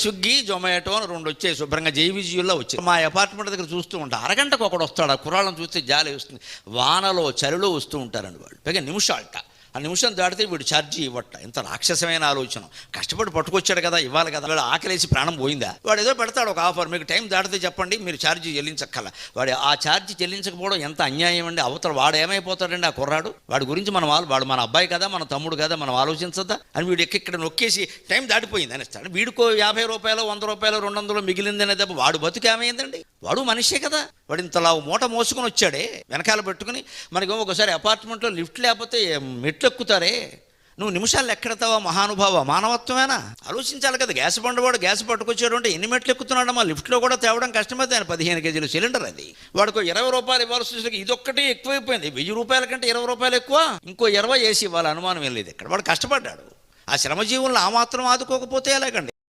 Swiggy Zomato అని 2 వచ్చాయి, శుభ్రంగా జైవిజీల్లో వచ్చాయి. మా అపార్ట్మెంట్ దగ్గర చూస్తూ ఉంటా, అరగంటకు ఒకడు వస్తాడు. ఆ కుర్రాళ్ళని చూస్తే జాలి వస్తుంది. వానలో చలిలో వస్తూ ఉంటారండి వాళ్ళు, పైగా నిమిషాలట. ఆ నిమిషం దాటితే వీడు ఛార్జీ ఇవ్వట. ఇంత రాక్షసమైన ఆలోచన. కష్టపడి పట్టుకొచ్చాడు కదా, ఇవ్వాలి కదా. వాడు ఆకలేసి ప్రాణం పోయిందా? వాడు ఏదో పెడతాడు ఒక ఆఫర్, మీకు టైం దాటితే చెప్పండి మీరు ఛార్జీ చెల్లించక్కల. వాడు ఆ ఛార్జీ చెల్లించకపోవడం ఎంత అన్యాయం అండి. అవతల వాడు ఏమైపోతాడండి ఆ కుర్రాడు? వాడి గురించి వాడు మన అబ్బాయి కదా, మన తమ్ముడు కదా, మనం ఆలోచించద్దా అని వీడు ఇక్కడ నొక్కేసి టైం దాటిపోయింది అనేస్తాడు. వీడికో 50 రూపాయలు 100 రూపాయలు 200 మిగిలిందనే తప్ప వాడు బతుకు ఏమైందండి? వాడు మనిషే కదా. వాడు ఇంతలా మూట మోసుకొని వచ్చాడే వెనకాల పెట్టుకుని. మనకి ఒకసారి అపార్ట్మెంట్లో లిఫ్ట్ లేకపోతే మెట్లు ఎక్కుతారే, నువ్వు నిమిషాలు ఎక్కడతావా మహానుభావ? మానవత్వమేనా? ఆలోచించాలి కదా. గ్యాస్ బండవాడు గ్యాస్ పట్టుకొచ్చాడు అంటే ఎన్ని మెట్లు ఎక్కుతున్నాడమ్మా? లిఫ్ట్లో కూడా తేవడం కష్టమైతే ఆయన 15 కేజీల సిలిండర్ అది. వాడికి 20 రూపాయలు ఇవ్వాల్సి వచ్చేసరికి ఇదొక్కటి ఎక్కువైపోయింది. 1000 రూపాయల కంటే 20 రూపాయలు ఎక్కువ, ఇంకో 20 వేసి ఇవ్వాలి. అనుమానం ఏం లేదు. ఇక్కడ వాడు కష్టపడ్డాడు. ఆ శ్రమజీవులను ఆ మాత్రం ఆదుకోకపోతే ఎలాగండి?